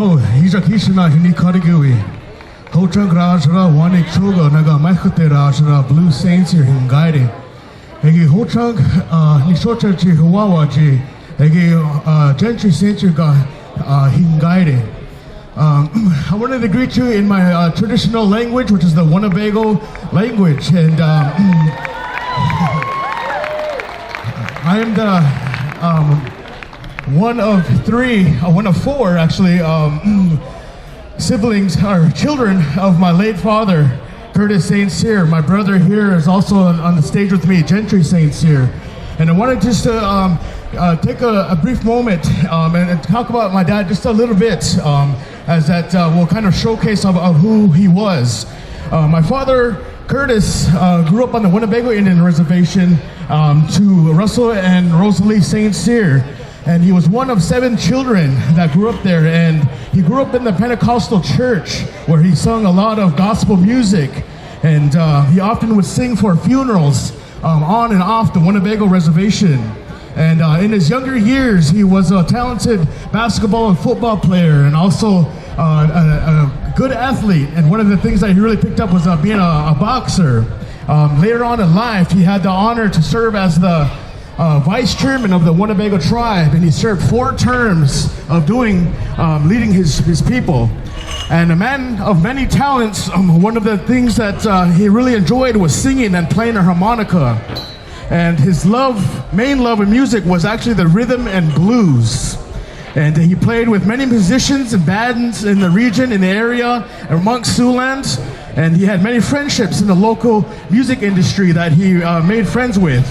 ho hijakishna hinikarigui. Hochagrajra wanik choga naga mekhaterajra blue St.Cyr hingaide. Egi hochag nishocha chi huwawa chi. Egi gentry St.Cyr ga hingaide. I wanted to greet you in my traditional language, which is the Winnebago language, and I am the one of four actually siblings or children of my late father, Curtis St.Cyr. My brother here is also on the stage with me, Gentry St.Cyr. And I wanted just to take a brief moment and talk about my dad just a little bit, as that will kind of showcase of who he was. My father, Curtis, grew up on the Winnebago Indian Reservation to Russell and Rosalie St.Cyr. And he was one of 7 children that grew up there. And he grew up in the Pentecostal church where he sung a lot of gospel music. And he often would sing for funerals on and off the Winnebago Reservation. And in his younger years, he was a talented basketball and football player, and also a good athlete. And one of the things that he really picked up was being a boxer. Later on in life, he had the honor to serve as the vice chairman of the Winnebago Tribe, and he served 4 terms of leading his people. And a man of many talents, one of the things that he really enjoyed was singing and playing a harmonica. And his main love in music was actually the rhythm and blues. And he played with many musicians and bands in the region, in the area, amongst Siouxland. And he had many friendships in the local music industry that he made friends with.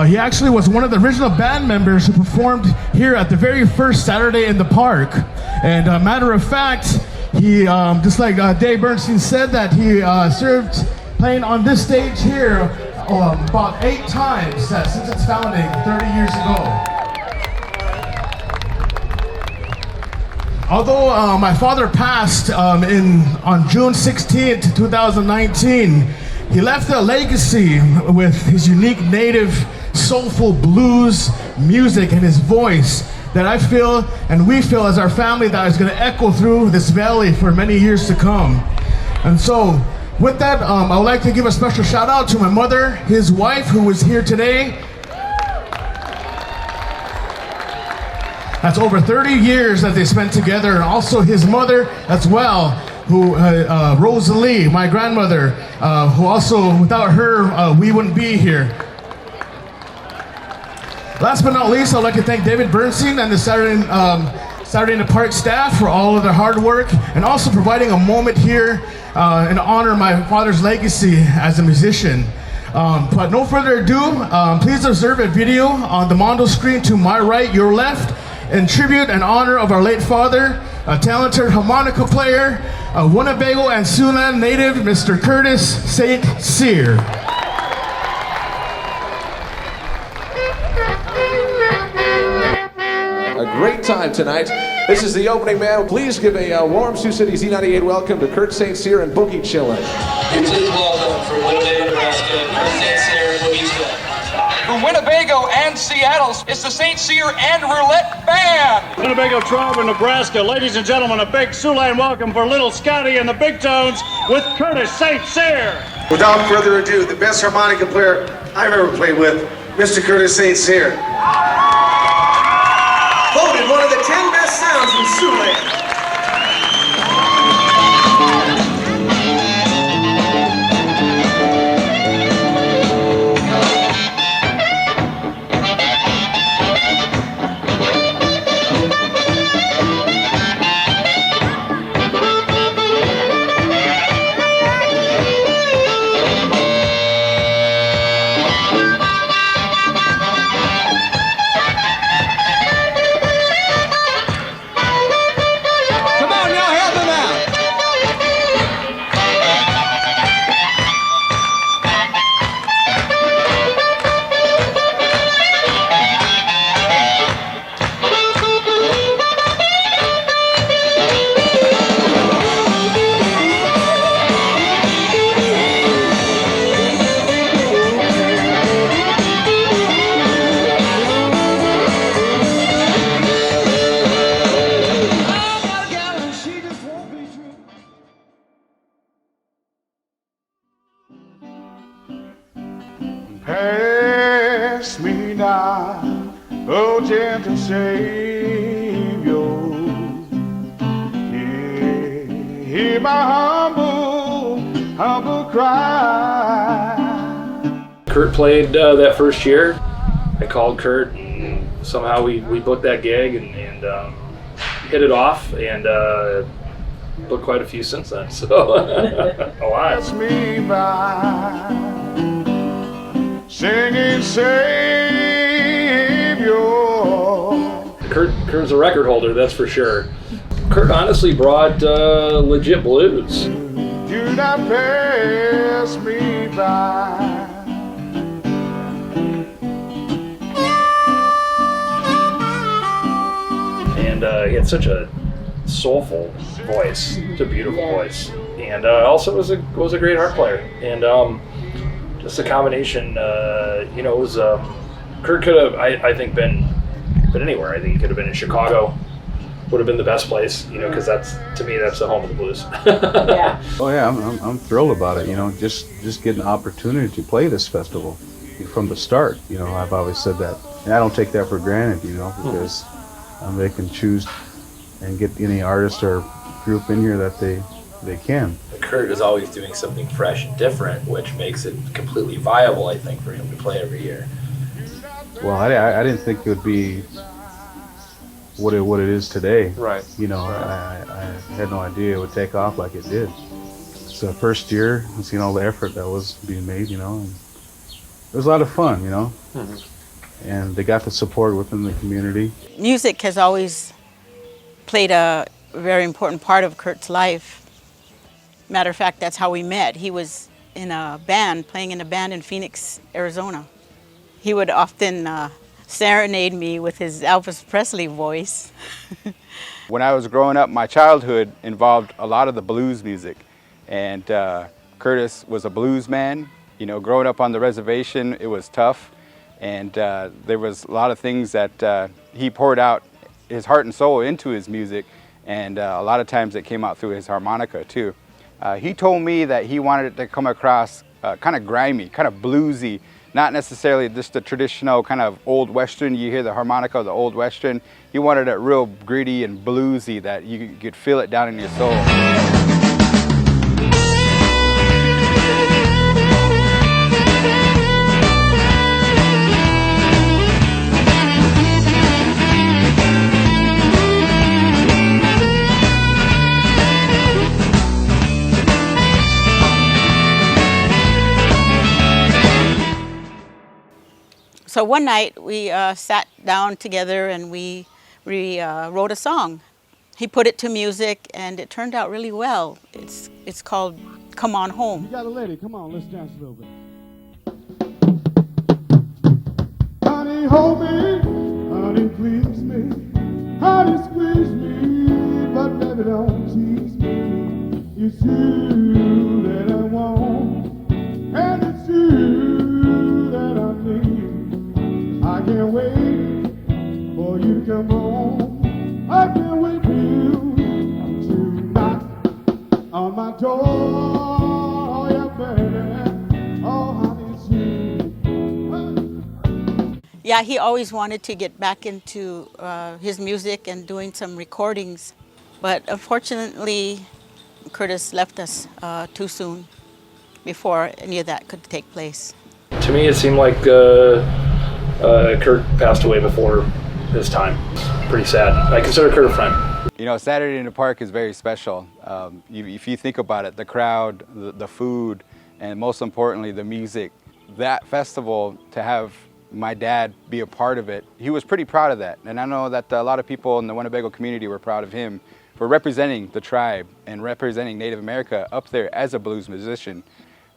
He actually was one of the original band members who performed here at the very first Saturday in the Park. And matter of fact, he, just like Dave Bernstein said, that he served playing on this stage here about 8 times since its founding 30 years ago. Although my father passed on June 16th, 2019, he left a legacy with his unique native soulful blues music and his voice that I feel and we feel as our family that is going to echo through this valley for many years to come. And so with that, I would like to give a special shout out to my mother, his wife, who is here today. That's over 30 years that they spent together, and also his mother as well, who Rosalie, my grandmother, who also, without her, we wouldn't be here. Last but not least, I'd like to thank David Bernstein and the Saturday in the Park staff for all of their hard work, and also providing a moment here and honor my father's legacy as a musician. But no further ado, please observe a video on the Mondo screen to my right, your left, in tribute and honor of our late father, a talented harmonica player, a Winnebago and Siouxland native, Mr. Curtis St.Cyr. A great time tonight. This is the opening man. Please give a warm Sioux City Z98 welcome to Kurt St.Cyr and Boogie Chillin'. Please welcome from Winnebago, Nebraska, Kurt St.Cyr and Boogie Chillin'. From Winnebago and Seattle, it's the St.Cyr and Roulette Band. Winnebago Tribe in Nebraska, ladies and gentlemen, a big Siouxland welcome for Little Scotty and the Big Tones with Curtis St.Cyr. Without further ado, the best harmonica player I've ever played with, Mr. Curtis St.Cyr. Voted one of the 10 best sounds in Siouxland. now, oh gentle Savior, hear my humble cry. Kurt played that first year. I called Kurt, and somehow we booked that gig and hit it off, and booked quite a few since then. So a lot. Pass me by, singing Savior. Kurt's a record holder, that's for sure. Kurt honestly brought legit blues. Do not pass me by. And he had such a soulful voice, such a beautiful voice, and also was a great harp player. And just a combination, you know, it was Kurt could have, I think, been anywhere. I think he could have been in Chicago. Would have been the best place, you know, because that's, to me, that's the home of the blues. Yeah. Oh yeah, I'm thrilled about it. You know, just getting an opportunity to play this festival from the start. You know, I've always said that, and I don't take that for granted. You know, because they can choose and get any artist or group in here that they can. Kurt is always doing something fresh and different, which makes it completely viable, I think, for him to play every year. Well, I didn't think it would be what it is today. Right. You know, I had no idea it would take off like it did. It's the first year, and seeing all the effort that was being made, you know, and it was a lot of fun, you know. And they got the support within the community. Music has always played a very important part of Kurt's life. Matter of fact, that's how we met. He was in a band, playing in a band in Phoenix, Arizona. He would often serenade me with his Elvis Presley voice. When I was growing up, my childhood involved a lot of the blues music. And Curtis was a blues man. You know, growing up on the reservation, it was tough. And there was a lot of things that he poured out his heart and soul into his music. And a lot of times it came out through his harmonica too. He told me that he wanted it to come across kind of grimy, kind of bluesy, not necessarily just the traditional kind of old Western. You hear the harmonica of the old Western. He wanted it real gritty and bluesy, that you could feel it down in your soul. So one night we sat down together and we wrote a song. He put it to music and it turned out really well. It's called Come On Home. You got a lady, come on, let's dance a little bit. Honey, hold me, honey, please me, honey, squeeze me, but baby, don't tease me. It's you that I want, and it's you that I need. I can't wait for you to come home. I can't wait for you to knock on my door. Oh, yeah, baby. Oh, honey, it's you. Yeah, he always wanted to get back into his music and doing some recordings. But unfortunately, Curtis left us too soon before any of that could take place. To me, it seemed like Kurt passed away before his time. Pretty sad. I consider Kurt a friend. You know, Saturday in the Park is very special. If you think about it, the crowd, the food, and most importantly, the music. That festival, to have my dad be a part of it, he was pretty proud of that. And I know that a lot of people in the Winnebago community were proud of him for representing the tribe and representing Native America up there as a blues musician.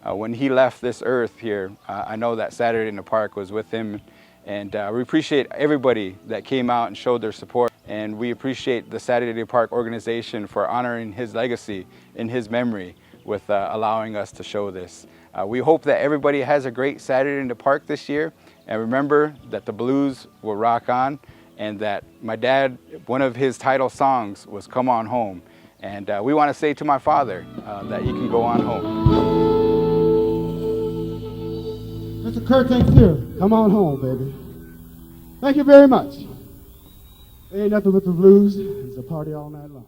When he left this earth here, I know that Saturday in the Park was with him. And we appreciate everybody that came out and showed their support. And we appreciate the Saturday Park organization for honoring his legacy in his memory with allowing us to show this. We hope that everybody has a great Saturday in the Park this year. And remember that the blues will rock on, and that my dad, one of his title songs was Come On Home. And we want to say to my father that he can go on home. Mr. Kurt St.Cyr, come on home, baby. Thank you very much. Ain't nothing but the blues. It's a party all night long.